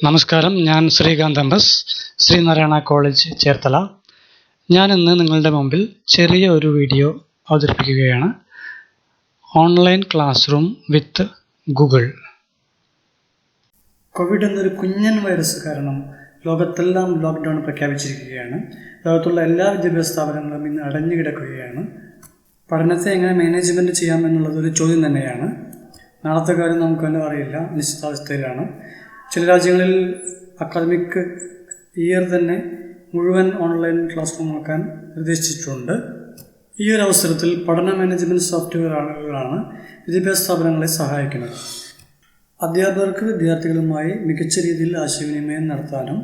നമസ്കാരം, ഞാൻ Srikanth MS, Sreenarayana college Cherthala. ഞാനിന്ന് നിങ്ങളുടെ മുമ്പിൽ ചെറിയ ഒരു വീഡിയോ അവതരിപ്പിക്കുകയാണ്. Online class room with Google. Covid എന്നൊരു കുഞ്ഞൻ വൈറസ് കാരണം ലോകത്തെല്ലാം ലോക്ക്ഡൗൺ പ്രഖ്യാപിച്ചിരിക്കുകയാണ്. ലോകത്തുള്ള എല്ലാ വിദ്യാഭ്യാസ സ്ഥാപനങ്ങളും ഇന്ന് അടഞ്ഞു കിടക്കുകയാണ്. പഠനത്തെ എങ്ങനെ മാനേജ്മെൻറ്റ് ചെയ്യാമെന്നുള്ളത് ഒരു ചോദ്യം തന്നെയാണ്. നാളത്തെ കാര്യം നമുക്കൊന്നും അറിയില്ല, നിശ്ചിതാവസ്ഥയിലാണ്. ചില രാജ്യങ്ങളിൽ അക്കാദമിക് ഇയർ തന്നെ മുഴുവൻ ഓൺലൈൻ ക്ലാസ് റൂമാക്കാൻ നിർദ്ദേശിച്ചിട്ടുണ്ട്. ഈ ഒരു അവസരത്തിൽ പഠന മാനേജ്മെൻറ്റ് സോഫ്റ്റ്വെയറുകളാണ് വിദ്യാഭ്യാസ സ്ഥാപനങ്ങളെ സഹായിക്കുന്നത്. അധ്യാപകർക്ക് വിദ്യാർത്ഥികളുമായി മികച്ച രീതിയിൽ ആശയവിനിമയം നടത്താനും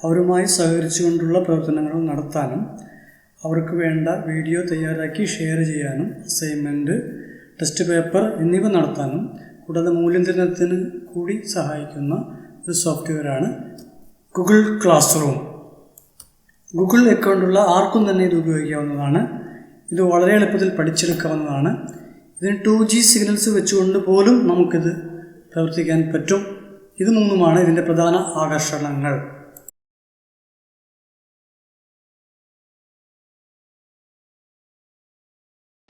അവരുമായി സഹകരിച്ചുകൊണ്ടുള്ള പ്രവർത്തനങ്ങൾ നടത്താനും അവർക്ക് വേണ്ട വീഡിയോ തയ്യാറാക്കി ഷെയർ ചെയ്യാനും അസൈൻമെൻറ്റ്, ടെസ്റ്റ് പേപ്പർ എന്നിവ നടത്താനും കൂടാതെ മൂല്യനിർണ്ണയത്തിന് കൂടി സഹായിക്കുന്ന ഒരു സോഫ്റ്റ്വെയറാണ് ഗൂഗിൾ ക്ലാസ് റൂം. ഗൂഗിൾ അക്കൗണ്ടുള്ള ആർക്കും തന്നെ ഇത് ഉപയോഗിക്കാവുന്നതാണ്. ഇത് വളരെ എളുപ്പത്തിൽ പഠിച്ചെടുക്കാവുന്നതാണ്. ഇതിന് 2G സിഗ്നൽസ് വെച്ചുകൊണ്ട് പോലും നമുക്കിത് പ്രവർത്തിക്കാൻ പറ്റും. ഇത് മൂന്നുമാണ് ഇതിൻ്റെ പ്രധാന ആകർഷണങ്ങൾ.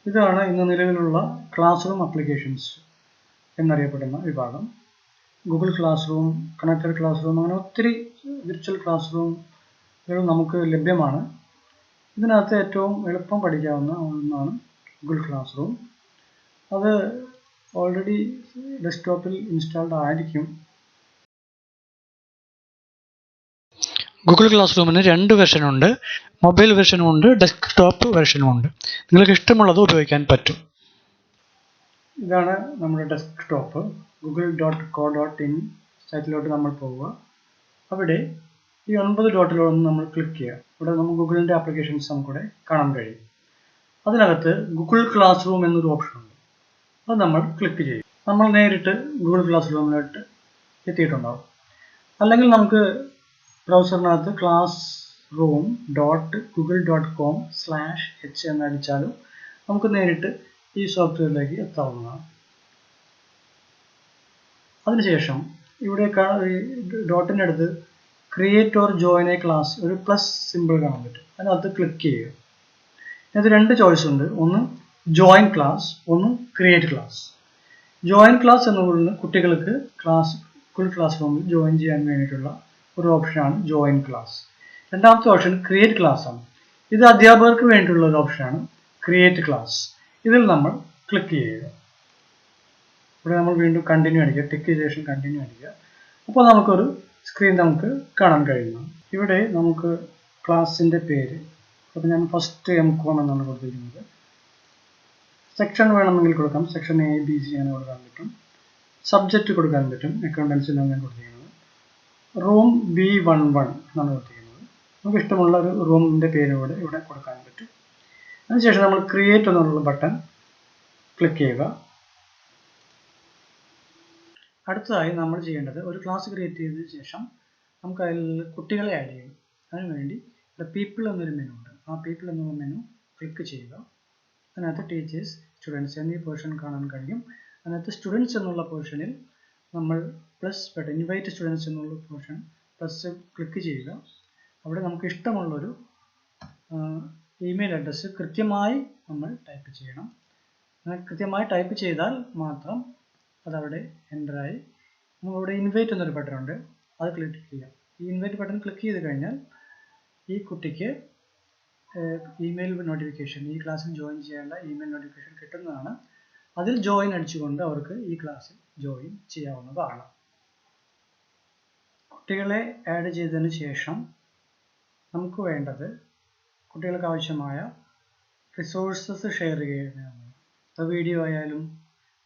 ഇതാണ് ഇന്ന് നിലവിലുള്ള ക്ലാസ് റൂം ആപ്ലിക്കേഷൻസ് എന്നറിയപ്പെടുന്ന വിഭാഗം. Google class room, connected class room, അങ്ങനെ ഒത്തിരി വിർച്വൽ ക്ലാസ് റൂമുകൾ നമുക്ക് ലഭ്യമാണ്. ഇതിനകത്ത് ഏറ്റവും എളുപ്പം പഠിക്കാവുന്ന ഒന്നാണ് ഗൂഗിൾ ക്ലാസ് റൂം. അത് ഓൾറെഡി ഡെസ്ക്ടോപ്പിൽ ഇൻസ്റ്റാൾഡ് ആയിരിക്കും. ഗൂഗിൾ ക്ലാസ് റൂമിന് 2 വെർഷനുണ്ട്. മൊബൈൽ വെർഷനും ഉണ്ട്, ഡെസ്ക്ടോപ്പ് വെർഷനും ഉണ്ട്. നിങ്ങൾക്ക് ഇഷ്ടമുള്ളത് ഉപയോഗിക്കാൻ പറ്റും. ഇതാണ് നമ്മുടെ ഡെസ്ക്ടോപ്പ്. google.co.in സൈറ്റിലോട്ട് നമ്മൾ പോവുക. അവിടെ ഈ 9 ഡോട്ടിലൊന്ന് നമ്മൾ ക്ലിക്ക് ചെയ്യുക. ഇവിടെ നമുക്ക് ഗൂഗിളിൻ്റെ ആപ്ലിക്കേഷൻസ് നമുക്കിവിടെ കാണാൻ കഴിയും. അതിനകത്ത് ഗൂഗിൾ ക്ലാസ് റൂം എന്നൊരു ഓപ്ഷൻ ഉണ്ട്. അത് നമ്മൾ ക്ലിക്ക് ചെയ്യും. നമ്മൾ നേരിട്ട് ഗൂഗിൾ ക്ലാസ് റൂമിലോട്ട് എത്തിയിട്ടുണ്ടാവും. അല്ലെങ്കിൽ നമുക്ക് ബ്രൗസറിനകത്ത് classroom.google.com/h എന്നടിച്ചാലും നമുക്ക് നേരിട്ട് ഈ സോഫ്റ്റ്വെയറിലേക്ക് എത്താവുന്നതാണ്. അതിനുശേഷം ഇവിടെ ഡോട്ടിൻ്റെ അടുത്ത് create or join A class ഒരു പ്ലസ് സിമ്പിൾ കാണാൻ പറ്റും. അതിനകത്ത് ക്ലിക്ക് ചെയ്യുക. ഇതിനകത്ത് 2 ചോയ്സ് ഉണ്ട്. ഒന്ന് ജോയിൻ ക്ലാസ്, ഒന്ന് ക്രിയേറ്റ് ക്ലാസ്. ജോയിൻ ക്ലാസ് എന്ന് പറയുന്നത് കുട്ടികൾക്ക് ഗൂഗിൾ ക്ലാസ് റൂമിൽ ജോയിൻ ചെയ്യാൻ വേണ്ടിയിട്ടുള്ള ഒരു ഓപ്ഷനാണ് ജോയിൻ ക്ലാസ്. രണ്ടാമത്തെ ഓപ്ഷൻ ക്രിയേറ്റ് ക്ലാസ് ആണ്. ഇത് അധ്യാപകർക്ക് വേണ്ടിയിട്ടുള്ള ഒരു ഓപ്ഷനാണ് ക്രിയേറ്റ് ക്ലാസ്. ഇതിൽ നമ്മൾ ക്ലിക്ക് ചെയ്യുക. ഇവിടെ നമ്മൾ വീണ്ടും കണ്ടിന്യൂ അടിക്കുക. ടിക്ക് ചെയ്ത ശേഷം കണ്ടിന്യൂ അടിക്കുക. അപ്പോൾ നമുക്കൊരു സ്ക്രീൻ നമുക്ക് കാണാൻ കഴിയുന്നു. ഇവിടെ നമുക്ക് ക്ലാസ്സിൻ്റെ പേര്, അപ്പോൾ ഞാൻ ഫസ്റ്റ് MCOM എന്നാണ് കൊടുത്തിരിക്കുന്നത്. സെക്ഷൻ വേണമെങ്കിൽ കൊടുക്കാം. സെക്ഷൻ ABC അങ്ങനെ കൊടുക്കാൻ പറ്റും. സബ്ജക്റ്റ് കൊടുക്കാൻ പറ്റും. അക്കൗണ്ടൻസി എന്നാണ് കൊടുത്തിരിക്കുന്നത്. റൂം B11 എന്നാണ് കൊടുത്തിരിക്കുന്നത്. നമുക്ക് ഇഷ്ടമുള്ള ഒരു റൂമിൻ്റെ പേര് ഇവിടെ കൊടുക്കാൻ പറ്റും. അതിനുശേഷം നമ്മൾ ക്രിയേറ്റ് എന്നുള്ള ബട്ടൺ ക്ലിക്ക് ചെയ്യുക. അടുത്തതായി നമ്മൾ ചെയ്യേണ്ടത് ഒരു ക്ലാസ് ക്രിയേറ്റ് ചെയ്തതിന് ശേഷം നമുക്ക് അതിൽ കുട്ടികളെ ആഡ് ചെയ്യും. അതിനുവേണ്ടി ഇവിടെ പീപ്പിൾ എന്നൊരു മെനു ഉണ്ട്. ആ പീപ്പിൾ എന്നുള്ള മെനു ക്ലിക്ക് ചെയ്യുക. അതിനകത്ത് ടീച്ചേഴ്സ്, സ്റ്റുഡൻസ് എന്നീ പോർഷൻ കാണാൻ കഴിയും. അതിനകത്ത് സ്റ്റുഡൻസ് എന്നുള്ള പോർഷനിൽ നമ്മൾ പ്ലസ് ബട്ടൺ, ഇൻവൈറ്റ് സ്റ്റുഡൻസ് എന്നുള്ള പോർഷൻ പ്ലസ് ക്ലിക്ക് ചെയ്യുക. അവിടെ നമുക്ക് ഇഷ്ടമുള്ളൊരു ഇമെയിൽ അഡ്രസ്സ് കൃത്യമായി നമ്മൾ ടൈപ്പ് ചെയ്യണം. അങ്ങനെ കൃത്യമായി ടൈപ്പ് ചെയ്താൽ മാത്രം അതവിടെ എൻ്ററായി. നമ്മളിവിടെ ഇൻവൈറ്റ് എന്നൊരു ബട്ടൺ ഉണ്ട്. അത് ക്ലിക്ക് ചെയ്യുക. ഈ ഇൻവൈറ്റ് ബട്ടൺ ക്ലിക്ക് ചെയ്ത് കഴിഞ്ഞാൽ ഈ കുട്ടിക്ക് ഇമെയിൽ നോട്ടിഫിക്കേഷൻ, ഈ ക്ലാസ്സിൽ ജോയിൻ ചെയ്യേണ്ട ഇമെയിൽ നോട്ടിഫിക്കേഷൻ കിട്ടുന്നതാണ്. അതിൽ ജോയിൻ അടിച്ചുകൊണ്ട് അവർക്ക് ഈ ക്ലാസ്സിൽ ജോയിൻ ചെയ്യാവുന്നതാണ്. കുട്ടികളെ ആഡ് ചെയ്തതിന് ശേഷം നമുക്ക് വേണ്ടത് കുട്ടികൾക്ക് ആവശ്യമായ റിസോഴ്സസ് ഷെയർ ചെയ്യുകയാണ്. അത് വീഡിയോ ആയാലും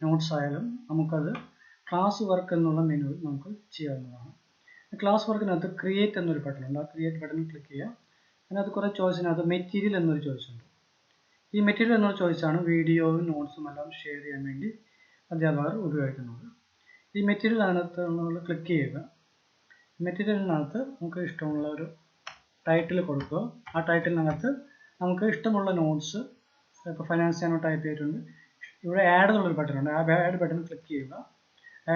നോട്ട്സ് ആയാലും നമുക്കത് ക്ലാസ് വർക്ക് എന്നുള്ള മെനുവിൽ നമുക്ക് ചെയ്യാവുന്നതാണ്. ക്ലാസ് വർക്കിനകത്ത് ക്രിയേറ്റ് എന്നൊരു ബട്ടൺ ഉണ്ട്. ആ ക്രിയേറ്റ് ബട്ടണിൽ ക്ലിക്ക് ചെയ്യുക. അതിനകത്ത് കുറേ ചോയ്സിനകത്ത് മെറ്റീരിയൽ എന്നൊരു ചോയ്സ് ഉണ്ട്. ഈ മെറ്റീരിയൽ എന്നൊരു ചോയ്സാണ് വീഡിയോയും നോട്ട്സും എല്ലാം ഷെയർ ചെയ്യാൻ വേണ്ടി അധ്യാപകർ ഉപയോഗിക്കുന്നത്. ഈ മെറ്റീരിയൽ അതിനകത്ത് നമ്മൾ ക്ലിക്ക് ചെയ്യുക. മെറ്റീരിയലിനകത്ത് നമുക്ക് ഇഷ്ടമുള്ള ഒരു ടൈറ്റിൽ കൊടുക്കുക. ആ ടൈറ്റിലിനകത്ത് നമുക്ക് ഇഷ്ടമുള്ള നോട്ട്സ്, ഇപ്പോൾ ഫൈനാൻസ് ഞാൻ ടൈപ്പ് ചെയ്തിട്ടുണ്ട്. ഇവിടെ ആഡ് എന്നുള്ളൊരു ബട്ടൺ ഉണ്ട്. ആ ആഡ് ബട്ടൺ ക്ലിക്ക് ചെയ്യുക.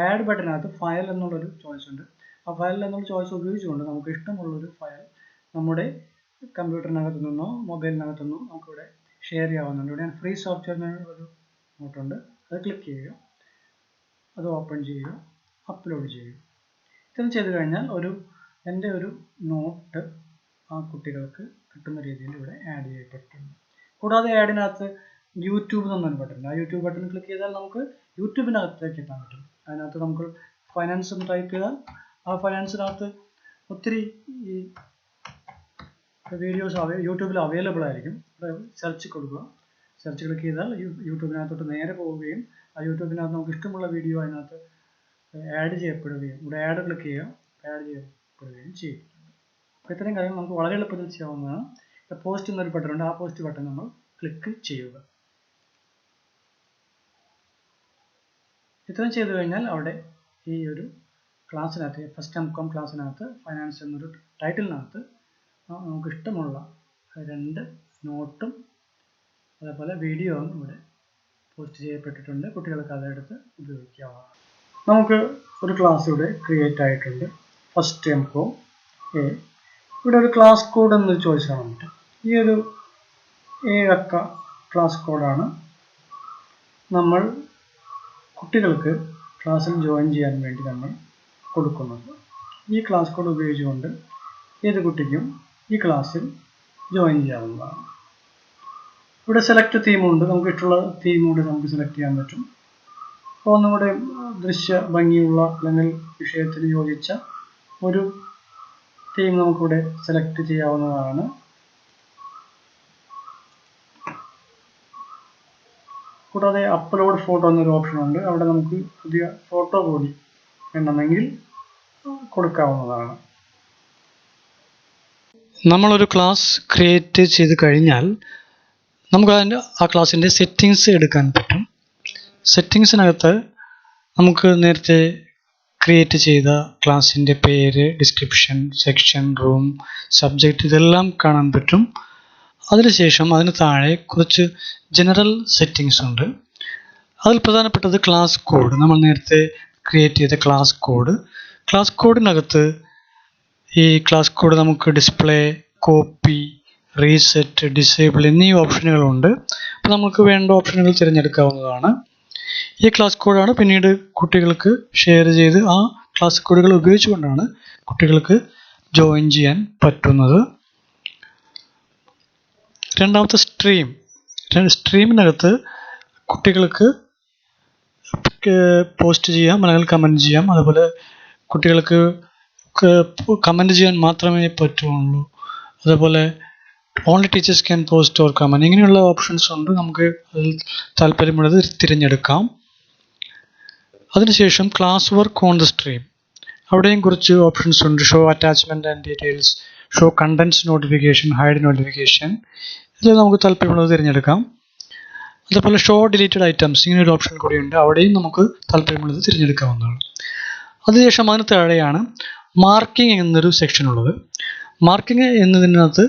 ആഡ് ബട്ടണിനകത്ത് ഫയൽ എന്നുള്ളൊരു ചോയ്സ് ഉണ്ട്. ആ ഫയൽ എന്നുള്ള ചോയ്സ് ഉപയോഗിച്ചുകൊണ്ട് നമുക്ക് ഇഷ്ടമുള്ളൊരു ഫയൽ നമ്മുടെ കമ്പ്യൂട്ടറിനകത്തു നിന്നോ മൊബൈലിനകത്തു നിന്നോ നമുക്കിവിടെ ഷെയർ ചെയ്യാവുന്നുണ്ട്. ഇവിടെ ഫ്രീ സോഫ്റ്റ്വെയർ ഒരു നോട്ടുണ്ട്, അത് ക്ലിക്ക് ചെയ്യുക, അത് ഓപ്പൺ ചെയ്യുക, അപ്ലോഡ് ചെയ്യുക. ഇത്രയും ചെയ്ത് കഴിഞ്ഞാൽ എൻ്റെ ഒരു നോട്ട് ആ കുട്ടികൾക്ക് കിട്ടുന്ന രീതിയിൽ ഇവിടെ ആഡ് ചെയ്യപ്പെട്ടിട്ടുണ്ട്. കൂടാതെ ആഡിനകത്ത് യൂട്യൂബ് എന്നൊരു ബട്ടൺ, ആ യൂട്യൂബ് ബട്ടൺ ക്ലിക്ക് ചെയ്താൽ നമുക്ക് യൂട്യൂബിനകത്തേക്ക് എത്താൻ പറ്റും. അതിനകത്ത് നമുക്ക് ഫൈനാൻസ് എന്ന് ടൈപ്പ് ചെയ്താൽ ആ ഫൈനാൻസിനകത്ത് ഒത്തിരി ഈ വീഡിയോസ് യൂട്യൂബിൽ അവൈലബിൾ ആയിരിക്കും. സെർച്ച് കൊടുക്കുക, സെർച്ച് ക്ലിക്ക് ചെയ്താൽ യൂട്യൂബിനകത്തോട്ട് നേരെ പോവുകയും ആ യൂട്യൂബിനകത്ത് നമുക്ക് ഇഷ്ടമുള്ള വീഡിയോ അതിനകത്ത് ആഡ് ചെയ്യപ്പെടുകയും, ഇവിടെ ആഡ് ക്ലിക്ക് ചെയ്യുക, ആഡ് ചെയ്യപ്പെടുകയും ചെയ്യും. അപ്പോൾ ഇത്രയും കാര്യങ്ങൾ നമുക്ക് വളരെ എളുപ്പത്തിൽ ചെയ്യാവുന്നതാണ്. പോസ്റ്റ് എന്നൊരു ബട്ടൺ ഉണ്ട്, ആ പോസ്റ്റ് ബട്ടൺ നമ്മൾ ക്ലിക്ക് ചെയ്യുക. ഇത്രയും ചെയ്തു കഴിഞ്ഞാൽ അവിടെ ഈ ഒരു ക്ലാസ്സിനകത്ത്, ഫസ്റ്റ് എം.കോം ക്ലാസ്സിനകത്ത് ഫൈനാൻസ് എന്നൊരു ടൈറ്റിലിനകത്ത് നമുക്ക് ഇഷ്ടമുള്ള 2 നോട്ടും അതേപോലെ വീഡിയോയും ഇവിടെ പോസ്റ്റ് ചെയ്യപ്പെട്ടിട്ടുണ്ട്. കുട്ടികൾക്ക് അതെടുത്ത് ഉപയോഗിക്കാവുന്നതാണ്. നമുക്ക് ഒരു ക്ലാസ് ഇവിടെ ക്രിയേറ്റ് ആയിട്ടുണ്ട്, ഫസ്റ്റ് എം.കോം എ. ഇവിടെ ഒരു ക്ലാസ് കോഡ് എന്നൊരു ചോയ്സ് കാണാൻ പറ്റും. ഈ ഒരു 7 അക്ക ക്ലാസ് കോഡാണ് നമ്മൾ കുട്ടികൾക്ക് ക്ലാസ്സിൽ ജോയിൻ ചെയ്യാൻ വേണ്ടി നമ്മൾ കൊടുക്കുന്നത്. ഈ ക്ലാസ് കോഡ് ഉപയോഗിച്ചുകൊണ്ട് ഏത് കുട്ടിക്കും ഈ ക്ലാസ്സിൽ ജോയിൻ ചെയ്യാവുന്നതാണ്. ഇവിടെ സെലക്ട് തീമുണ്ട്, നമുക്ക് ഇഷ്ടമുള്ള തീം കൂടി നമുക്ക് സെലക്ട് ചെയ്യാൻ പറ്റും. അപ്പോൾ നമ്മുടെ ദൃശ്യ ഭംഗിയുള്ള അല്ലെങ്കിൽ വിഷയത്തിന് യോജിച്ച ഒരു തീം നമുക്കിവിടെ സെലക്ട് ചെയ്യാവുന്നതാണ്. കൂടാതെ അപ്ലോഡ് ഫോട്ടോ എന്നൊരു ഓപ്ഷൻ ഉണ്ട്, അവിടെ നമുക്ക് പുതിയ ഫോട്ടോ കൂടി വേണമെങ്കിൽ കൊടുക്കാവുന്നതാണ്. നമ്മളൊരു ക്ലാസ് ക്രിയേറ്റ് ചെയ്ത് കഴിഞ്ഞാൽ നമുക്ക് ആ ക്ലാസ്സിൻ്റെ സെറ്റിങ്സ് എടുക്കാൻ പറ്റും. സെറ്റിങ്സിനകത്ത് നമുക്ക് നേരത്തെ ക്രിയേറ്റ് ചെയ്ത ക്ലാസ്സിൻ്റെ പേര്, ഡിസ്ക്രിപ്ഷൻ, സെക്ഷൻ, റൂം, സബ്ജക്റ്റ് ഇതെല്ലാം കാണാൻ പറ്റും. അതിനുശേഷം അതിന് താഴെ കുറച്ച് ജനറൽ സെറ്റിങ്സ് ഉണ്ട്. അതിൽ പ്രധാനപ്പെട്ടത് ക്ലാസ് കോഡ്. നമ്മൾ നേരത്തെ ക്രിയേറ്റ് ചെയ്ത ക്ലാസ് കോഡിനകത്ത് ഈ ക്ലാസ് കോഡ് നമുക്ക് ഡിസ്പ്ലേ, കോപ്പി, റീസെറ്റ്, ഡിസേബിൾ എന്നീ ഓപ്ഷനുകളുണ്ട്. അപ്പോൾ നമുക്ക് വേണ്ട ഓപ്ഷനുകൾ തിരഞ്ഞെടുക്കാവുന്നതാണ്. ഈ ക്ലാസ് കോഡാണ് പിന്നീട് കുട്ടികൾക്ക് ഷെയർ ചെയ്ത് ആ ക്ലാസ് കോഡുകൾ ഉപയോഗിച്ചുകൊണ്ടാണ് കുട്ടികൾക്ക് ജോയിൻ ചെയ്യാൻ പറ്റുന്നത്. രണ്ടാമത്തെ സ്ട്രീമിനകത്ത് കുട്ടികൾക്ക് പോസ്റ്റ് ചെയ്യാം അല്ലെങ്കിൽ കമൻറ്റ് ചെയ്യാം. അതുപോലെ കുട്ടികൾക്ക് കമൻറ്റ് ചെയ്യാൻ മാത്രമേ പറ്റുള്ളൂ. അതുപോലെ only teachers can post or comment, ഇങ്ങനെയുള്ള ഓപ്ഷൻസ് ഉണ്ട്. നമുക്ക് അതിൽ താല്പര്യമുള്ളത് തിരഞ്ഞെടുക്കാം. അതിനുശേഷം class work on the stream, അവിടെയും കുറച്ച് ഓപ്ഷൻസ് ഉണ്ട്. Show attachment and details, show contents notification, hide notification, ഇതിൽ നമുക്ക് താല്പര്യമുള്ളത് തിരഞ്ഞെടുക്കാം. അതേപോലെ ഷോ ഡിലീറ്റഡ് ഐറ്റംസ്, ഇങ്ങനെയൊരു ഓപ്ഷൻ കൂടിയുണ്ട്, അവിടെയും നമുക്ക് താല്പര്യമുള്ളത് തിരഞ്ഞെടുക്കാവുന്നതാണ്. അതിനുശേഷം അതിന് താഴെയാണ് മാർക്കിംഗ് എന്നൊരു സെക്ഷൻ ഉള്ളത്. മാർക്കിംഗ് എന്നതിനകത്ത്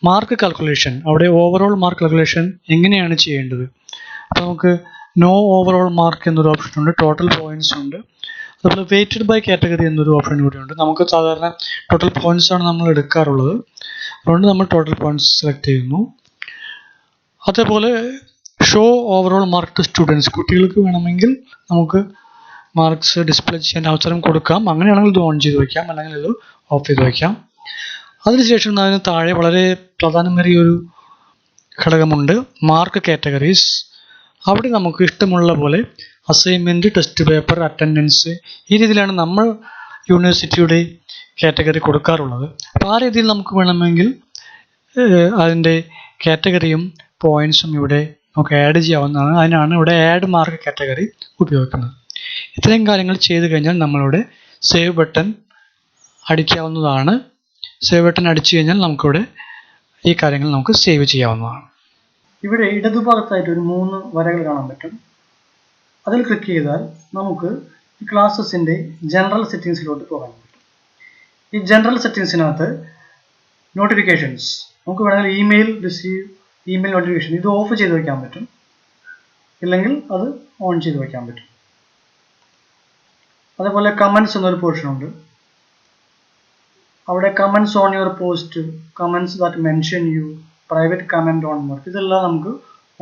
മാർക്ക് കാൽക്കുലേഷൻ, അവിടെ ഓവറോൾ മാർക്ക് കാൽക്കുലേഷൻ എങ്ങനെയാണ് ചെയ്യേണ്ടത്. അപ്പോൾ നമുക്ക് നോ ഓവറോൾ മാർക്ക് എന്നൊരു ഓപ്ഷൻ ഉണ്ട്, ടോട്ടൽ പോയിന്റ്സ് ഉണ്ട്. അതുപോലെ വെയ്റ്റഡ് ബൈ കാറ്റഗറി എന്നൊരു ഓപ്ഷൻ കൂടിയുണ്ട്. നമുക്ക് സാധാരണ ടോട്ടൽ പോയിന്റ്സ് ആണ് നമ്മൾ എടുക്കാറുള്ളത്, അതുകൊണ്ട് നമ്മൾ ടോട്ടൽ പോയിന്റ്സ് സെലക്ട് ചെയ്യുന്നു. അതേപോലെ show overall mark to students, കുട്ടികൾക്ക് വേണമെങ്കിൽ നമുക്ക് മാർക്സ് ഡിസ്പ്ലേ ചെയ്യാൻ അവസരം കൊടുക്കാം. അങ്ങനെയാണെങ്കിൽ ഇത് ഓൺ ചെയ്ത് വയ്ക്കാം, അല്ലെങ്കിൽ ഇത് ഓഫ് ചെയ്ത് വയ്ക്കാം. അതിനുശേഷം അതിന് താഴെ വളരെ പ്രാധാന്യമേറിയൊരു ഘടകമുണ്ട്, മാർക്ക് കാറ്റഗറീസ്. അവിടെ നമുക്ക് ഇഷ്ടമുള്ള പോലെ അസൈൻമെൻറ്റ്, ടെസ്റ്റ് പേപ്പർ, അറ്റൻഡൻസ്, ഈ രീതിയിലാണ് നമ്മൾ യൂണിവേഴ്സിറ്റിയുടെ കാറ്റഗറി കൊടുക്കാറുള്ളത്. അപ്പോൾ ആ രീതിയിൽ നമുക്ക് വേണമെങ്കിൽ അതിൻ്റെ കാറ്റഗറിയും പോയിൻറ്സും ഇവിടെ നമുക്ക് ആഡ് ചെയ്യാവുന്നതാണ്. അതിനാണ് ഇവിടെ ആഡ് മാർക്ക് കാറ്റഗറി ഉപയോഗിക്കുന്നത്. ഇത്രയും കാര്യങ്ങൾ ചെയ്ത് കഴിഞ്ഞാൽ നമ്മളിവിടെ സേവ് ബട്ടൺ അടിക്കാവുന്നതാണ്. സേവ് ബട്ടൺ അടിച്ചു കഴിഞ്ഞാൽ നമുക്കിവിടെ ഈ കാര്യങ്ങൾ നമുക്ക് സേവ് ചെയ്യാവുന്നതാണ്. ഇവിടെ ഇടതുഭാഗത്തായിട്ട് ഒരു 3 വരകൾ കാണാൻ പറ്റും. അതിൽ ക്ലിക്ക് ചെയ്താൽ നമുക്ക് ഈ ക്ലാസ്സസിൻ്റെ ജനറൽ സെറ്റിങ്സിലോട്ട് പോകാൻ പറ്റും. ഈ ജനറൽ സെറ്റിങ്സിനകത്ത് നോട്ടിഫിക്കേഷൻസ്, നമുക്ക് വേണമെങ്കിൽ ഇമെയിൽ നോട്ടിഫിക്കേഷൻ ഇത് ഓഫ് ചെയ്ത് വയ്ക്കാൻ പറ്റും, ഇല്ലെങ്കിൽ അത് ഓൺ ചെയ്ത് വയ്ക്കാൻ പറ്റും. അതേപോലെ കമൻറ്റ്സ് എന്നൊരു പോർഷൻ ഉണ്ട്, അവിടെ comments on your post, comments that mention U, private comment on work, ഇതെല്ലാം നമുക്ക്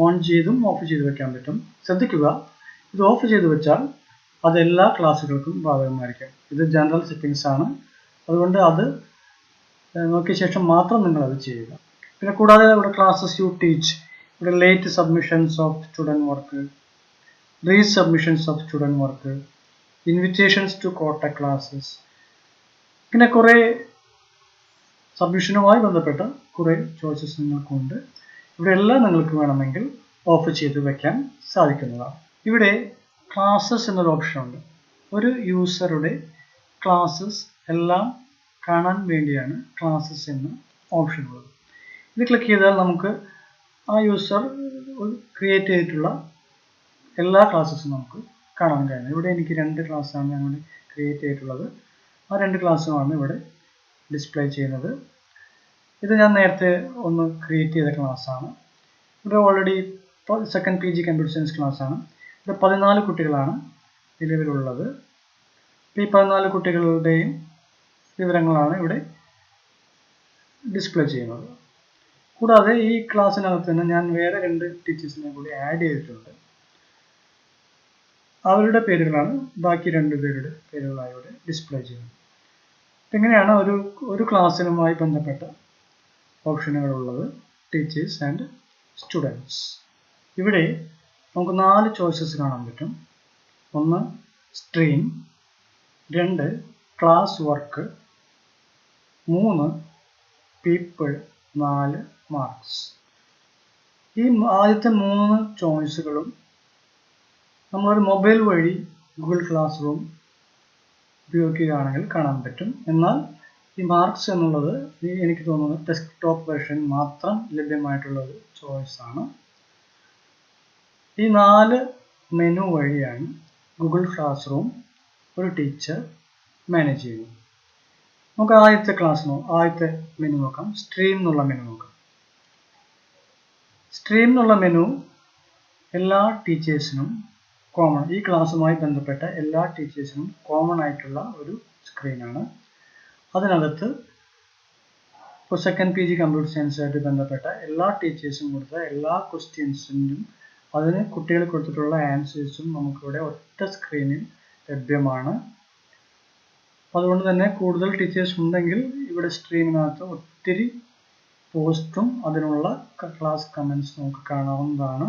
ഓൺ ചെയ്തും ഓഫ് ചെയ്ത് വെക്കാൻ പറ്റും. ശ്രദ്ധിക്കുക, ഇത് ഓഫ് ചെയ്ത് വെച്ചാൽ അത് എല്ലാ ക്ലാസ്സുകൾക്കും ബാധകമായിരിക്കും. ഇത് ജനറൽ സെറ്റിംഗ്സ് ആണ്, അതുകൊണ്ട് അത് നോക്കിയ ശേഷം മാത്രം നിങ്ങൾ അത് ചെയ്യുക. പിന്നെ കൂടാതെ ഇവിടെ ക്ലാസ്സസ് യു ടീച്ച്, ഇവിടെ late submissions of student work, resubmissions of student work, invitations to co-teach classes, പിന്നെ കുറേ സബ്മിഷനുമായി ബന്ധപ്പെട്ട കുറേ ചോയ്സസ് നിങ്ങൾക്കുണ്ട്. ഇവിടെ എല്ലാം നിങ്ങൾക്ക് വേണമെങ്കിൽ ഓഫ് ചെയ്ത് വെക്കാൻ സാധിക്കുന്നതാണ്. ഇവിടെ ക്ലാസ്സസ് എന്നൊരു ഓപ്ഷൻ ഉണ്ട്. ഒരു യൂസറുടെ ക്ലാസ്സസ് എല്ലാം കാണാൻ വേണ്ടിയാണ് ക്ലാസ്സസ് എന്ന ഓപ്ഷൻ ഉള്ളത്. ഇത് ക്ലിക്ക് ചെയ്താൽ നമുക്ക് ആ യൂസർ ക്രിയേറ്റ് ചെയ്തിട്ടുള്ള എല്ലാ ക്ലാസ്സസും നമുക്ക് കാണാൻ കഴിയും. ഇവിടെ എനിക്ക് 2 ക്ലാസ്സാണ് ഞങ്ങൾ ക്രിയേറ്റ് ചെയ്തിട്ടുള്ളത്. ആ 2 ക്ലാസ്സുമാണ് ഇവിടെ ഡിസ്പ്ലേ ചെയ്യുന്നത്. ഇത് ഞാൻ നേരത്തെ ഒന്ന് ക്രിയേറ്റ് ചെയ്ത ക്ലാസ്സാണ്. ഇവിടെ already second PG computer science ക്ലാസ്സാണ്. ഇവിടെ 14 കുട്ടികളാണ് നിലവിലുള്ളത്. ഈ 14 കുട്ടികളുടെയും വിവരങ്ങളാണ് ഇവിടെ ഡിസ്പ്ലേ ചെയ്യുന്നത്. കൂടാതെ ഈ ക്ലാസ്സിനകത്ത് തന്നെ ഞാൻ വേറെ 2 ടീച്ചേഴ്സിനെ കൂടി ആഡ് ചെയ്തിട്ടുണ്ട്. അവരുടെ പേരുകളാണ് ബാക്കി 2 പേരുടെ പേരുകളായി ഇവിടെ ഡിസ്പ്ലേ ചെയ്യുന്നത്. ഇങ്ങനെയാണ് ഒരു ക്ലാസ്സിനുമായി ബന്ധപ്പെട്ട ഓപ്ഷനുകളുള്ളത്, ടീച്ചേഴ്സ് ആൻഡ് സ്റ്റുഡൻസ്. ഇവിടെ നമുക്ക് 4 ചോയ്സസ് കാണാൻ പറ്റും. 1 stream, 2 class work, 3 people, 4 marks. ഈ ആദ്യത്തെ 3 ചോയ്സുകളും നമ്മളൊരു മൊബൈൽ വഴി ഗൂഗിൾ ക്ലാസ് റൂം ഉപയോഗിക്കുകയാണെങ്കിൽ കാണാൻ പറ്റും. എന്നാൽ ഈ മാർക്സ് എന്നുള്ളത് എനിക്ക് തോന്നുന്നത് ഡെസ്ക്ടോപ്പ് വെർഷൻ മാത്രം ലഭ്യമായിട്ടുള്ള ഒരു ചോയ്സ് ആണ്. ഈ 4 മെനു വഴിയാണ് ഗൂഗിൾ ക്ലാസ് റൂം ഒരു ടീച്ചർ മാനേജ് ചെയ്യുന്നത്. നമുക്ക് ആദ്യത്തെ മെനു നോക്കാം. സ്ട്രീം എന്നുള്ള മെനു നോക്കാം. സ്ട്രീം എന്നുള്ള മെനു എല്ലാ ടീച്ചേഴ്സിനും കോമൺ, ഈ ക്ലാസ്സുമായി ബന്ധപ്പെട്ട എല്ലാ ടീച്ചേഴ്സിനും കോമൺ ആയിട്ടുള്ള ഒരു സ്ക്രീനാണ്. അതിനകത്ത് ഇപ്പോൾ സെക്കൻഡ് PG കമ്പ്യൂട്ടർ സയൻസുമായിട്ട് ബന്ധപ്പെട്ട എല്ലാ ടീച്ചേഴ്സും കൊടുത്ത എല്ലാ ക്വസ്റ്റ്യൻസിനും അതിന് കുട്ടികൾ കൊടുത്തിട്ടുള്ള ആൻസേഴ്സും നമുക്കിവിടെ ഒറ്റ സ്ക്രീനിൽ ലഭ്യമാണ്. അതുകൊണ്ട് തന്നെ കൂടുതൽ ടീച്ചേഴ്സ് ഉണ്ടെങ്കിൽ ഇവിടെ സ്ട്രീമിനകത്ത് ഒത്തിരി പോസ്റ്റും അതിനുള്ള ക്ലാസ് കമൻസ് നമുക്ക് കാണാവുന്നതാണ്.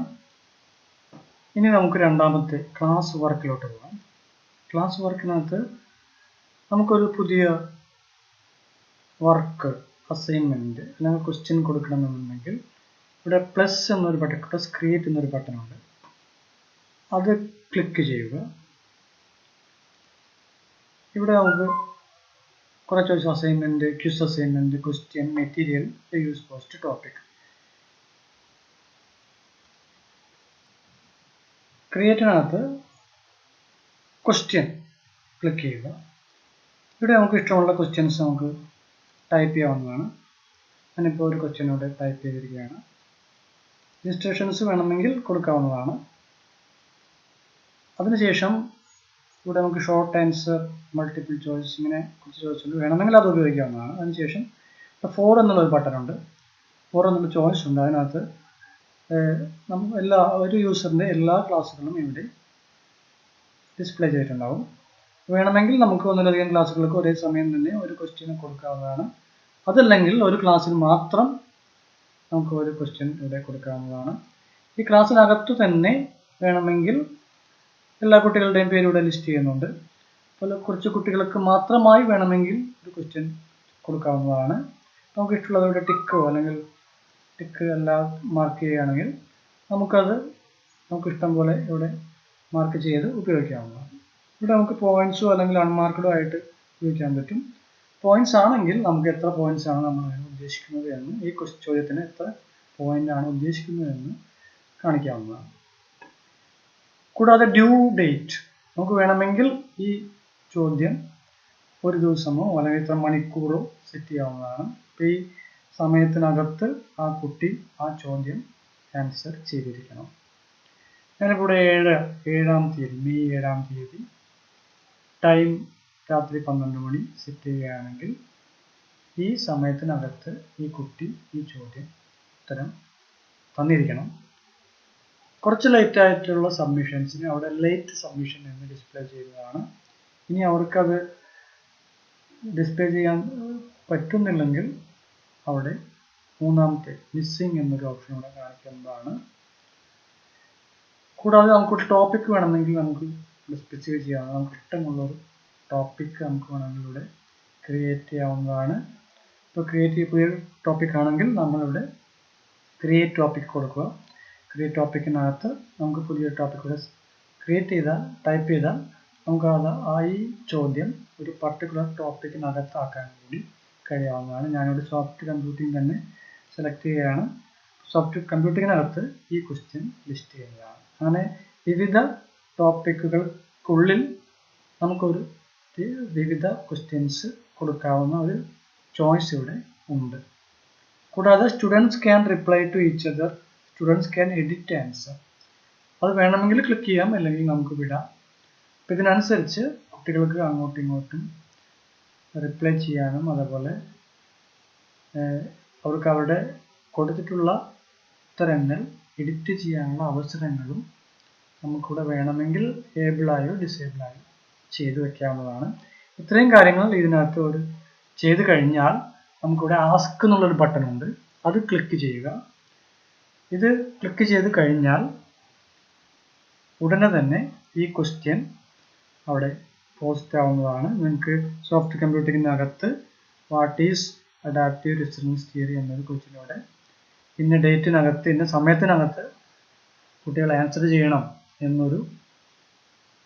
ഇനി നമുക്ക് രണ്ടാമത്തെ ക്ലാസ് വർക്കിലോട്ട് പോകാം. ക്ലാസ് വർക്കിനകത്ത് നമുക്കൊരു പുതിയ വർക്ക്, അസൈൻമെൻറ്റ് അല്ലെങ്കിൽ ക്വസ്റ്റ്യൻ കൊടുക്കണമെന്നുണ്ടെങ്കിൽ ഇവിടെ പ്ലസ് എന്നൊരു ബട്ടൺ, പ്ലസ് ക്രിയേറ്റ് എന്നൊരു ബട്ടൺ ഉണ്ട്. അത് ക്ലിക്ക് ചെയ്യുക. ഇവിടെ നമുക്ക് കുറേ choice, assignment, quiz assignment, question, material, use post, topic. ക്രിയേറ്റിനകത്ത് ക്വസ്റ്റ്യൻ ക്ലിക്ക് ചെയ്യുക. ഇവിടെ നമുക്ക് ഇഷ്ടമുള്ള ക്വസ്റ്റ്യൻസ് നമുക്ക് ടൈപ്പ് ചെയ്യാവുന്നതാണ്. ഞാനിപ്പോൾ ഒരു ക്വസ്റ്റ്യൻ ഇവിടെ ടൈപ്പ് ചെയ്തിരിക്കുകയാണ്. ഇൻസ്ട്രക്ഷൻസ് വേണമെങ്കിൽ കൊടുക്കാവുന്നതാണ്. അതിനുശേഷം ഇവിടെ നമുക്ക് ഷോർട്ട് ആൻസർ, മൾട്ടിപ്പിൾ ചോയ്സ്, ഇങ്ങനെ കുറച്ച് ചോയ്സ് വേണമെങ്കിൽ അത് ഉപയോഗിക്കാവുന്നതാണ്. അതിനുശേഷം 4 എന്നുള്ളൊരു ബട്ടൺ ഉണ്ട്. 4 എന്നുള്ള ചോയ്സ് ഉണ്ട്. അതിനകത്ത് ഒരു യൂസറിൻ്റെ എല്ലാ ക്ലാസ്സുകളും ഇവിടെ ഡിസ്പ്ലേ ചെയ്തിട്ടുണ്ടാവും. വേണമെങ്കിൽ നമുക്ക് ഒന്നിലധികം ക്ലാസ്സുകൾക്ക് ഒരേ സമയം തന്നെ ഒരു ക്വസ്റ്റ്യൻ കൊടുക്കാവുന്നതാണ്. അതല്ലെങ്കിൽ ഒരു ക്ലാസ്സിൽ മാത്രം നമുക്ക് ഒരു ക്വസ്റ്റ്യൻ ഇവിടെ കൊടുക്കാവുന്നതാണ്. ഈ ക്ലാസ്സിനകത്തു തന്നെ വേണമെങ്കിൽ എല്ലാ കുട്ടികളുടെയും പേര് ഇവിടെ ലിസ്റ്റ് ചെയ്യുന്നുണ്ട്. അതുപോലെ കുറച്ച് കുട്ടികൾക്ക് മാത്രമായി വേണമെങ്കിൽ ഒരു ക്വസ്റ്റ്യൻ കൊടുക്കാവുന്നതാണ്. നമുക്ക് ഇഷ്ടമുള്ളത് ഇവിടെ ടിക്കോ അല്ലെങ്കിൽ ടിക്ക് എല്ലാം മാർക്ക് ചെയ്യുകയാണെങ്കിൽ നമുക്ക് ഇഷ്ടം പോലെ ഇവിടെ മാർക്ക് ചെയ്ത് ഉപയോഗിക്കാവുന്നതാണ്. ഇവിടെ നമുക്ക് പോയിന്റ്സോ അല്ലെങ്കിൽ അൺമാർക്കഡോ ആയിട്ട് ഉപയോഗിക്കാൻ പറ്റും. പോയിന്റ്സ് ആണെങ്കിൽ നമുക്ക് എത്ര പോയിന്റ്സ് ആണ് നമ്മൾ ഉദ്ദേശിക്കുന്നത് എന്ന്, ഈ ചോദ്യത്തിന് എത്ര പോയിന്റ് ആണ് ഉദ്ദേശിക്കുന്നതെന്ന് കാണിക്കാവുന്നതാണ്. കൂടാതെ ഡ്യൂ ഡേറ്റ്, നമുക്ക് വേണമെങ്കിൽ ഈ ചോദ്യം ഒരു ദിവസമോ അല്ലെങ്കിൽ ഇത്ര മണിക്കൂറോ സെറ്റ് ചെയ്യാവുന്നതാണ്. അപ്പോൾ ഈ സമയത്തിനകത്ത് ആ കുട്ടി ആ ചോദ്യം ആൻസർ ചെയ്തിരിക്കണം. ഞാനിപ്പോൾ ഇവിടെ 7-ാം തീയതി, മെയ് 7-ാം തീയതി ടൈം രാത്രി 12 മണി സെറ്റ് ചെയ്യുകയാണെങ്കിൽ ഈ സമയത്തിനകത്ത് ഈ കുട്ടി ഈ ചോദ്യം ഉത്തരം തന്നിരിക്കണം. കുറച്ച് ലേറ്റ് ആയിട്ടുള്ള സബ്മിഷൻസിന് അവിടെ ലേറ്റ് സബ്മിഷൻ എന്ന് ഡിസ്പ്ലേ ചെയ്യുന്നതാണ്. ഇനി അവർക്കത് ഡിസ്പ്ലേ ചെയ്യാൻ പറ്റുന്നില്ലെങ്കിൽ അവിടെ മൂന്നാമത്തെ മിസ്സിംഗ് എന്നൊരു ഓപ്ഷൻ ഇവിടെ കാണിക്കുന്നതാണ്. കൂടാതെ നമുക്കൊരു ടോപ്പിക് വേണമെങ്കിൽ നമുക്ക് സ്പെസിഫൈ ചെയ്യാവുന്ന നമുക്ക് ഇഷ്ടമുള്ളൊരു ടോപ്പിക് നമുക്ക് വേണമെങ്കിൽ ഇവിടെ ക്രിയേറ്റ് ചെയ്യാവുന്നതാണ്. ഇപ്പോൾ പുതിയ ടോപ്പിക് ആണെങ്കിൽ നമ്മളിവിടെ ക്രിയേറ്റ് ടോപ്പിക് കൊടുക്കുക. ക്രിയേറ്റ് ടോപ്പിക്കിനകത്ത് നമുക്ക് പുതിയ ടോപ്പിക് ഇവിടെ ക്രിയേറ്റ് ചെയ്താൽ ടൈപ്പ് ചെയ്താൽ നമുക്ക് ഈ ചോദ്യം ഒരു പർട്ടിക്കുലർ ടോപ്പിക്കിനകത്താക്കാൻ കൂടി കഴിയാവുന്നതാണ്. ഞാനിവിടെ സോഫ്റ്റ് കമ്പ്യൂട്ടിംഗ് തന്നെ സെലക്ട് ചെയ്യുകയാണ്. സോഫ്റ്റ് കമ്പ്യൂട്ടിങ്ങിനകത്ത് ഈ ക്വസ്റ്റ്യൻ ലിസ്റ്റ് ചെയ്യുന്നതാണ്. അങ്ങനെ വിവിധ ടോപ്പിക്കുകൾക്കുള്ളിൽ നമുക്കൊരു വിവിധ ക്വസ്റ്റ്യൻസ് കൊടുക്കാവുന്ന ഒരു ചോയ്സ് ഇവിടെ ഉണ്ട്. കൂടാതെ students can reply to each other, students can edit answer. അത് വേണമെങ്കിൽ ക്ലിക്ക് ചെയ്യാം, അല്ലെങ്കിൽ നമുക്ക് വിടാം. അപ്പം ഇതിനനുസരിച്ച് കുട്ടികൾക്ക് അങ്ങോട്ടും ഇങ്ങോട്ടും റിപ്ലൈ ചെയ്യാനും അതുപോലെ അവർക്ക് അവരുടെ കൊടുത്തിട്ടുള്ള ഉത്തരങ്ങൾ എഡിറ്റ് ചെയ്യാനുള്ള അവസരങ്ങളും നമുക്കിവിടെ വേണമെങ്കിൽ ഏബിളായോ ഡിസേബിളായോ ചെയ്തു വയ്ക്കാവുന്നതാണ്. ഇത്രയും കാര്യങ്ങൾ ഇതിനകത്ത് ചെയ്ത് കഴിഞ്ഞാൽ നമുക്കിവിടെ ആസ്ക് എന്നുള്ളൊരു ബട്ടൺ ഉണ്ട്, അത് ക്ലിക്ക് ചെയ്യുക. ഇത് ക്ലിക്ക് ചെയ്ത് കഴിഞ്ഞാൽ ഉടനെ തന്നെ ഈ ക്വസ്റ്റ്യൻ അവിടെ പോസ്റ്റ് ആവുന്നതാണ്. നിങ്ങൾക്ക് സോഫ്റ്റ് കമ്പ്യൂട്ടിങ്ങിനകത്ത് what is adaptive resonance theory എന്നൊരു ക്വസ്റ്റ്യൻ ഇവിടെ ഇന്ന ഡേറ്റിനകത്ത് ഇന്ന സമയത്തിനകത്ത് കുട്ടികൾ ആൻസർ ചെയ്യണം എന്നൊരു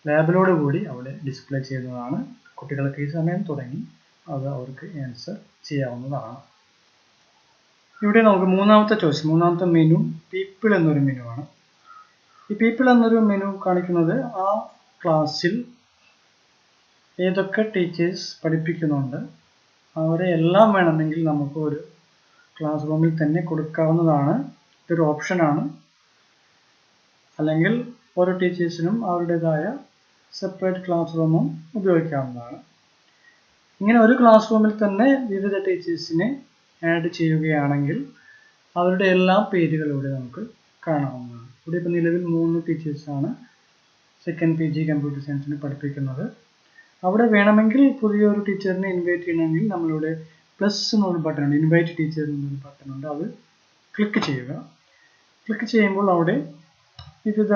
ലേബലോട് കൂടി അവിടെ ഡിസ്പ്ലേ ചെയ്യുന്നതാണ്. കുട്ടികൾക്ക് ഈ സമയം തുടങ്ങി അത് അവർക്ക് ആൻസർ ചെയ്യാവുന്നതാണ്. ഇവിടെ നമുക്ക് മൂന്നാമത്തെ മെനു പീപ്പിൾ എന്നൊരു മെനു ആണ്. ഈ പീപ്പിൾ എന്നൊരു മെനു കാണിക്കുന്നത് ആ ക്ലാസ്സിൽ ഏതൊക്കെ ടീച്ചേഴ്സ് പഠിപ്പിക്കുന്നുണ്ട് അവരെ എല്ലാം വേണമെങ്കിൽ നമുക്ക് ഒരു ക്ലാസ് റൂമിൽ തന്നെ കൊടുക്കാവുന്നതാണ്. ഇതൊരു ഓപ്ഷനാണ്. അല്ലെങ്കിൽ ഓരോ ടീച്ചേഴ്സിനും അവരുടേതായ സെപ്പറേറ്റ് ക്ലാസ് റൂമും ഉപയോഗിക്കാവുന്നതാണ്. ഇങ്ങനെ ഒരു ക്ലാസ് റൂമിൽ തന്നെ വിവിധ ടീച്ചേഴ്സിനെ ആഡ് ചെയ്യുകയാണെങ്കിൽ അവരുടെ എല്ലാ പേരുകളും ഇവിടെ നമുക്ക് കാണാവുന്നതാണ്. ഇവിടെ ഇപ്പോൾ നിലവിൽ 3 ടീച്ചേഴ്സാണ് സെക്കൻഡ് PG കമ്പ്യൂട്ടർ സയൻസിന് പഠിപ്പിക്കുന്നത്. അവിടെ വേണമെങ്കിൽ പുതിയൊരു ടീച്ചറിനെ ഇൻവൈറ്റ് ചെയ്യണമെങ്കിൽ നമ്മളിവിടെ പ്ലസ് എന്നൊരു ബട്ടൺ ഉണ്ട്, ഇൻവൈറ്റ് ടീച്ചർ എന്നൊരു ബട്ടൺ ഉണ്ട്, അത് ക്ലിക്ക് ചെയ്യുക. ക്ലിക്ക് ചെയ്യുമ്പോൾ അവിടെ വിവിധ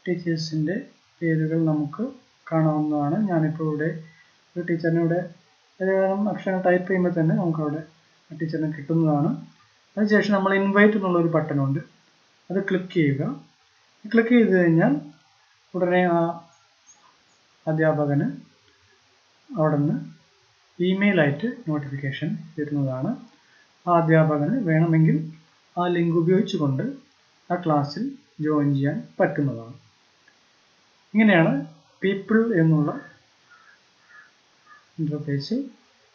ടീച്ചേഴ്സിൻ്റെ പേരുകൾ നമുക്ക് കാണാവുന്നതാണ്. ഞാനിപ്പോൾ ഇവിടെ ഒരു ടീച്ചറിനെ ഇവിടെ ഏതാനും അക്ഷരം ടൈപ്പ് ചെയ്യുമ്പോൾ തന്നെ നമുക്കവിടെ ആ ടീച്ചറിനെ കിട്ടുന്നതാണ്. അതിനുശേഷം നമ്മൾ ഇൻവൈറ്റ് എന്നുള്ളൊരു ബട്ടൺ ഉണ്ട്, അത് ക്ലിക്ക് ചെയ്യുക. ക്ലിക്ക് ചെയ്ത് കഴിഞ്ഞാൽ ഉടനെ ആ അധ്യാപകന് അവിടെ നിന്ന് ഇമെയിലായിട്ട് നോട്ടിഫിക്കേഷൻ വരുന്നതാണ്. ആ അധ്യാപകന് വേണമെങ്കിൽ ആ ലിങ്ക് ഉപയോഗിച്ചുകൊണ്ട് ആ ക്ലാസ്സിൽ ജോയിൻ ചെയ്യാൻ പറ്റുന്നതാണ്. ഇങ്ങനെയാണ് പീപ്പിൾ എന്നുള്ള ഇൻ്റർഫേസിൽ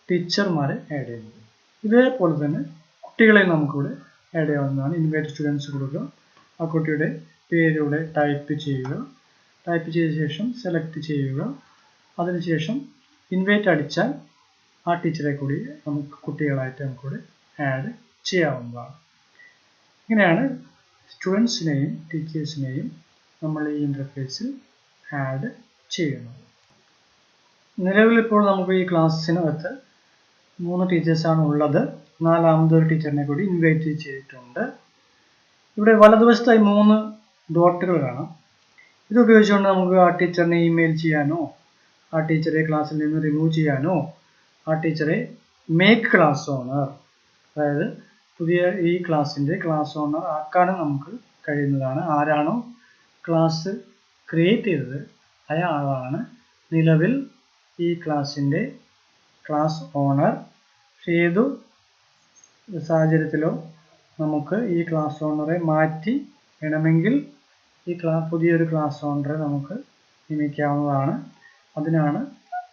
ടീച്ചർമാരെ ആഡ് ചെയ്യുന്നത്. ഇതേപോലെ തന്നെ കുട്ടികളെ നമുക്കിവിടെ ആഡ് ചെയ്യാവുന്നതാണ്. ഇൻവൈറ്റ് സ്റ്റുഡൻസ് കൊടുക്കുക, ആ കുട്ടിയുടെ പേരിവിടെ ടൈപ്പ് ചെയ്യുക, ടൈപ്പ് ചെയ്ത ശേഷം സെലക്ട് ചെയ്യുക. അതിനുശേഷം ഇൻവൈറ്റ് അടിച്ചാൽ ആ ടീച്ചറെ കൂടി നമുക്ക് കുട്ടികളായിട്ട് നമുക്കിവിടെ ആഡ് ചെയ്യാവുന്നതാണ്. ഇങ്ങനെയാണ് സ്റ്റുഡൻസിനെയും ടീച്ചേഴ്സിനെയും നമ്മൾ ഈ ഇൻ്റർഫേസിൽ ആഡ് ചെയ്യുന്നത്. നിലവിൽ ഇപ്പോൾ നമുക്ക് ഈ ക്ലാസ്സിനകത്ത് 3 ടീച്ചേഴ്സാണ് ഉള്ളത്. 4ാമതൊരു ടീച്ചറിനെ കൂടി ഇൻവൈറ്റ് ചെയ്തിട്ടുണ്ട്. ഇവിടെ വലതുവശത്തായി 3 ഡോട്ടുകൾ കാണാം. ഇത് ഉപയോഗിച്ചുകൊണ്ട് നമുക്ക് ആ ടീച്ചറിനെ ഇമെയിൽ ചെയ്യാനോ ആ ടീച്ചറെ ക്ലാസ്സിൽ നിന്ന് റിമൂവ് ചെയ്യാനോ ആ ടീച്ചറെ മേക്ക് ക്ലാസ് ഓണർ, അതായത് പുതിയ ഈ ക്ലാസ്സിൻ്റെ ക്ലാസ് ഓണർ ആക്കാനും നമുക്ക് കഴിയുന്നതാണ്. ആരാണോ ക്ലാസ് ക്രിയേറ്റ് ചെയ്തത് അയാളാണ് നിലവിൽ ഈ ക്ലാസ്സിൻ്റെ ക്ലാസ് ഓണർ. ഏതു സാഹചര്യത്തിലോ നമുക്ക് ഈ ക്ലാസ് ഓണറെ മാറ്റി വേണമെങ്കിൽ ഈ പുതിയൊരു ക്ലാസ് ഓണറെ നമുക്ക് നിയമിക്കാവുന്നതാണ്. അതിനാണ്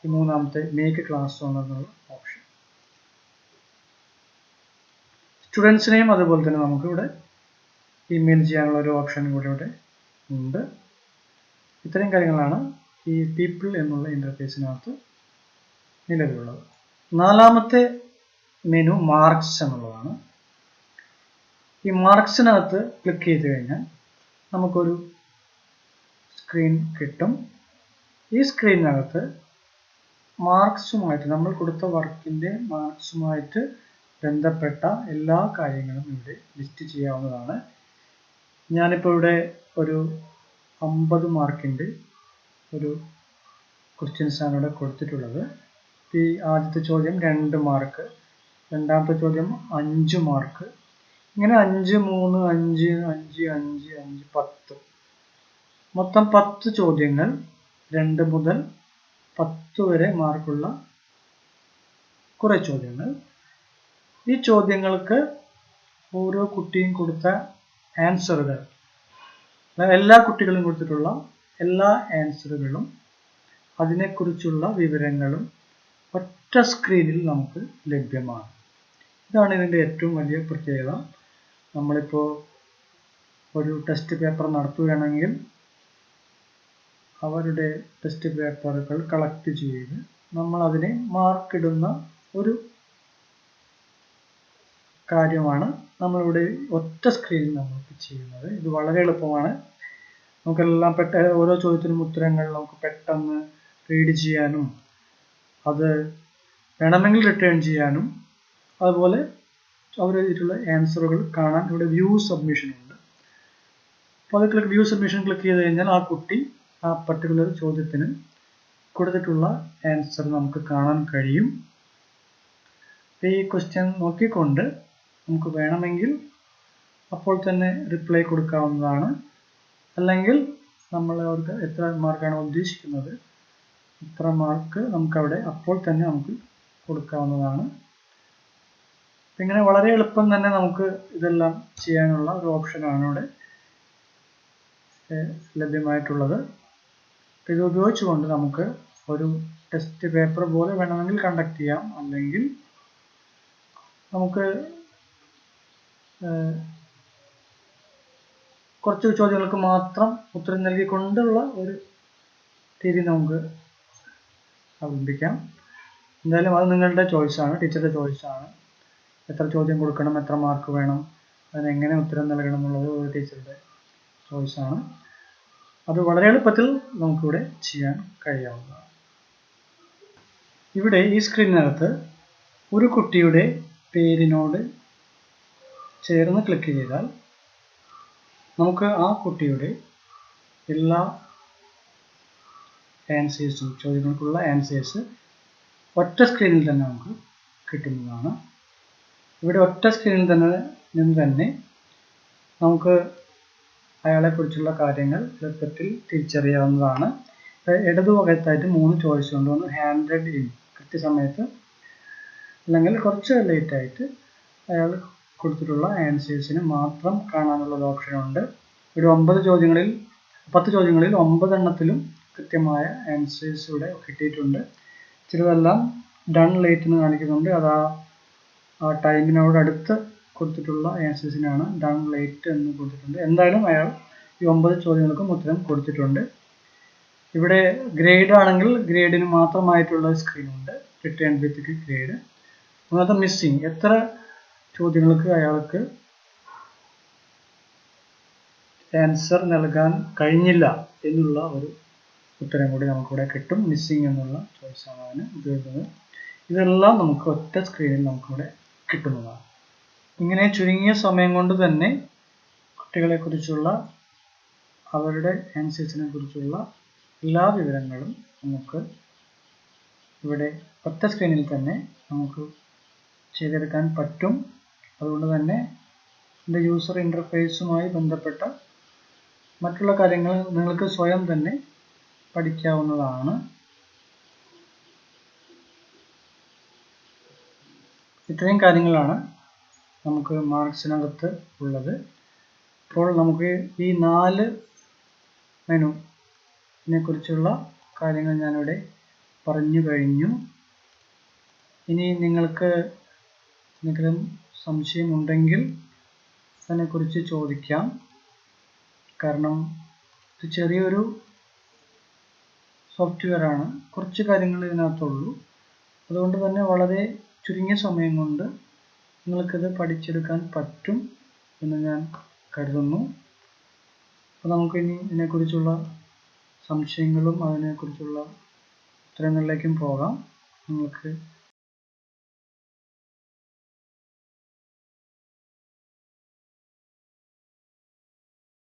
ഈ 3ാമത്തെ മേക്ക് ക്ലാസ് ഓണർ എന്നുള്ള ഓപ്ഷൻ. സ്റ്റുഡൻസിനെയും അതുപോലെ തന്നെ നമുക്കിവിടെ ഇമെയിൽ ചെയ്യാനുള്ള ഒരു ഓപ്ഷൻ കൂടി ഇവിടെ ഉണ്ട്. ഇത്രയും കാര്യങ്ങളാണ് ഈ പീപ്പിൾ എന്നുള്ള ഇൻ്റർഫേസിനകത്ത് നിലവിലുള്ളത്. 4ാമത്തെ മെനു മാർക്സ് എന്നുള്ളതാണ്. ഈ മാർക്സിനകത്ത് ക്ലിക്ക് ചെയ്ത് കഴിഞ്ഞാൽ നമുക്കൊരു സ്ക്രീൻ കിട്ടും. ഈ സ്ക്രീനിനകത്ത് മാർക്സുമായിട്ട്, നമ്മൾ കൊടുത്ത വർക്കിൻ്റെ മാർക്സുമായിട്ട് ബന്ധപ്പെട്ട എല്ലാ കാര്യങ്ങളും ഇവിടെ ലിസ്റ്റ് ചെയ്യാവുന്നതാണ്. ഞാനിപ്പോൾ ഇവിടെ ഒരു 50 മാർക്കിൻ്റെ ഒരു ക്വസ്റ്റ്യൻസാണ് ഇവിടെ കൊടുത്തിട്ടുള്ളത്. ഈ ആദ്യത്തെ ചോദ്യം 2 മാർക്ക്, രണ്ടാമത്തെ ചോദ്യം 5 മാർക്ക്, ഇങ്ങനെ 5, 3, 5, 5, 5, 5, 10, മൊത്തം 10 ചോദ്യങ്ങൾ, 2 മുതൽ 10 വരെ മാർക്കുള്ള കുറേ ചോദ്യങ്ങൾ. ഈ ചോദ്യങ്ങൾക്ക് ഓരോ കുട്ടിയും കൊടുത്ത ആൻസറുകൾ, എല്ലാ കുട്ടികളും കൊടുത്തിട്ടുള്ള എല്ലാ ആൻസറുകളും അതിനെക്കുറിച്ചുള്ള വിവരങ്ങളും ഒറ്റ സ്ക്രീനിൽ നമുക്ക് ലഭ്യമാണ്. ഇതാണ് ഇതിൻ്റെ ഏറ്റവും വലിയ പ്രത്യേകത. നമ്മളിപ്പോൾ ഒരു ടെസ്റ്റ് പേപ്പർ നടത്തുകയാണെങ്കിൽ അവരുടെ ടെസ്റ്റ് പേപ്പറുകൾ കളക്ട് ചെയ്ത് നമ്മൾ അതിനെ മാർക്കിടുന്ന ഒരു കാര്യമാണ് നമ്മളിവിടെ ഒറ്റ സ്ക്രീനിൽ നമുക്ക് ചെയ്യുന്നത്. ഇത് വളരെ എളുപ്പമാണ്. നമുക്കെല്ലാം ഓരോ ചോദ്യത്തിനും ഉത്തരങ്ങൾ നമുക്ക് പെട്ടെന്ന് റീഡ് ചെയ്യാനും അത് വേണമെങ്കിൽ റിട്ടേൺ ചെയ്യാനും അതുപോലെ അവരെഴുതിയിട്ടുള്ള ആൻസറുകൾ കാണാൻ ഇവിടെ വ്യൂ സബ്മിഷൻ ഉണ്ട്. അപ്പോൾ അത് വ്യൂ സബ്മിഷൻ ക്ലിക്ക് ചെയ്ത് കഴിഞ്ഞാൽ ആ കുട്ടി ആ പർട്ടിക്കുലർ ചോദ്യത്തിന് കൊടുത്തിട്ടുള്ള ആൻസർ നമുക്ക് കാണാൻ കഴിയും. ഈ ക്വസ്റ്റ്യൻ നോക്കിക്കൊണ്ട് നമുക്ക് വേണമെങ്കിൽ അപ്പോൾ തന്നെ റിപ്ലൈ കൊടുക്കാവുന്നതാണ്. അല്ലെങ്കിൽ നമ്മൾ അവർക്ക് എത്ര മാർക്കാണ് ഉദ്ദേശിക്കുന്നത് ഇത്ര മാർക്ക് നമുക്കവിടെ അപ്പോൾ തന്നെ നമുക്ക് കൊടുക്കാവുന്നതാണ്. ഇങ്ങനെ വളരെ എളുപ്പം തന്നെ നമുക്ക് ഇതെല്ലാം ചെയ്യാനുള്ള ഒരു ഓപ്ഷനാണ് ഇവിടെ ലഭ്യമായിട്ടുള്ളത്. ഇത് ഉപയോഗിച്ചുകൊണ്ട് നമുക്ക് ഒരു ടെസ്റ്റ് പേപ്പർ പോലെ വേണമെങ്കിൽ കണ്ടക്ട് ചെയ്യാം, അല്ലെങ്കിൽ നമുക്ക് കുറച്ച് ചോദ്യങ്ങൾക്ക് മാത്രം ഉത്തരം നൽകിക്കൊണ്ടുള്ള ഒരു രീതി നമുക്ക് അവലംബിക്കാം. എന്തായാലും അത് നിങ്ങളുടെ ചോയ്സാണ്, ടീച്ചറുടെ ചോയ്സാണ്. എത്ര ചോദ്യം കൊടുക്കണം, എത്ര മാർക്ക് വേണം, അതിനെങ്ങനെ ഉത്തരം നൽകണം എന്നുള്ളത് ഒരു ടീച്ചറുടെ ചോയ്സാണ്. അത് വളരെ എളുപ്പത്തിൽ നമുക്കിവിടെ ചെയ്യാൻ കഴിയാവുന്നതാണ്. ഇവിടെ ഈ സ്ക്രീനിനകത്ത് ഒരു കുട്ടിയുടെ പേരിനോട് ചേർന്ന് ക്ലിക്ക് ചെയ്താൽ നമുക്ക് ആ കുട്ടിയുടെ എല്ലാ ആൻസേഴ്സും, ചോദ്യങ്ങൾക്കുള്ള ആൻസേഴ്സ് ഒറ്റ സ്ക്രീനിൽ തന്നെ നമുക്ക് കിട്ടുന്നതാണ്. ഇവിടെ ഒറ്റ സ്ക്രീനിൽ നിന്ന് തന്നെ നമുക്ക് അയാളെക്കുറിച്ചുള്ള കാര്യങ്ങൾ എളുപ്പത്തിൽ തിരിച്ചറിയാവുന്നതാണ്. ഇടതുഭാഗത്തായിട്ട് 3 ചോയ്സ് ഉണ്ട്. ഒന്ന് ഹാൻഡ് റെഡ് ഇൻ, കൃത്യസമയത്ത്, അല്ലെങ്കിൽ കുറച്ച് ലേറ്റായിട്ട് അയാൾ കൊടുത്തിട്ടുള്ള ആൻസേഴ്സിന് മാത്രം കാണാനുള്ള ഒരു ഓപ്ഷനുണ്ട്. ഇവിടെ 10 ചോദ്യങ്ങളിൽ 9 എണ്ണത്തിലും കൃത്യമായ ആൻസേഴ്സ് ഇവിടെ കിട്ടിയിട്ടുണ്ട്. ചിലതെല്ലാം ഡൺ ലേറ്റ് എന്ന് കാണിക്കുന്നുണ്ട്. അത് ആ ടൈമിനോട് അടുത്ത് കൊടുത്തിട്ടുള്ള ആൻസേഴ്സിനാണ് ഡൺ ലേറ്റ് എന്ന് കൊടുത്തിട്ടുണ്ട്. എന്തായാലും അയാൾ ഈ 9 ചോദ്യങ്ങൾക്കും ഉത്തരം കൊടുത്തിട്ടുണ്ട്. ഇവിടെ ഗ്രേഡ് ആണെങ്കിൽ ഗ്രേഡിന് മാത്രമായിട്ടുള്ള സ്ക്രീനുണ്ട്, റിട്ടേൺ വിത്ത് ഗ്രേഡ്. അത് മിസ്സിങ്, എത്ര ചോദ്യങ്ങൾക്ക് അയാൾക്ക് ആൻസർ നൽകാൻ കഴിഞ്ഞില്ല എന്നുള്ള ഒരു ഉത്തരം കൂടി നമുക്കിവിടെ കിട്ടും. മിസ്സിങ് എന്നുള്ള ചോയ്സാണ് അതിന് ഉപയോഗിക്കുന്നത്. ഇതെല്ലാം നമുക്ക് ഒറ്റ സ്ക്രീനിൽ നമുക്കിവിടെ കിട്ടുന്നതാണ്. ഇങ്ങനെ ചുരുങ്ങിയ സമയം കൊണ്ട് തന്നെ കുട്ടികളെക്കുറിച്ചുള്ള അവരുടെ ആൻസേഴ്സിനെ കുറിച്ചുള്ള എല്ലാ വിവരങ്ങളും നമുക്ക് ഇവിടെ ഒറ്റ സ്ക്രീനിൽ തന്നെ നമുക്ക് ചെയ്തെടുക്കാൻ പറ്റും. അതുകൊണ്ട് തന്നെ ഇതിൻ്റെ യൂസർ ഇൻ്റർഫേസുമായി ബന്ധപ്പെട്ട മറ്റുള്ള കാര്യങ്ങൾ നിങ്ങൾക്ക് സ്വയം തന്നെ പഠിക്കാവുന്നതാണ്. ഇത്രയും കാര്യങ്ങളാണ് നമുക്ക് മാർക്സിനകത്ത് ഉള്ളത്. അപ്പോൾ നമുക്ക് ഈ 4 മെനുവിനെ കുറിച്ചുള്ള കാര്യങ്ങൾ ഞാനിവിടെ പറഞ്ഞു കഴിഞ്ഞു. ഇനി നിങ്ങൾക്ക് എന്തെങ്കിലും സംശയമുണ്ടെങ്കിൽ അതിനെക്കുറിച്ച് ചോദിക്കാം. കാരണം ഇത് ചെറിയൊരു സോഫ്റ്റ്വെയർ ആണ്, കുറച്ച് കാര്യങ്ങൾ ഇതിനകത്തുള്ളൂ. അതുകൊണ്ട് തന്നെ വളരെ ചുരുങ്ങിയ സമയം കൊണ്ട് നിങ്ങൾക്കിത് പഠിച്ചെടുക്കാൻ പറ്റും എന്ന് ഞാൻ കരുതുന്നു. അപ്പോൾ നമുക്കിനി ഇതിനെക്കുറിച്ചുള്ള സംശയങ്ങളും അതിനെക്കുറിച്ചുള്ള ഉത്തരങ്ങളിലേക്കും പോകാം. നിങ്ങൾക്ക്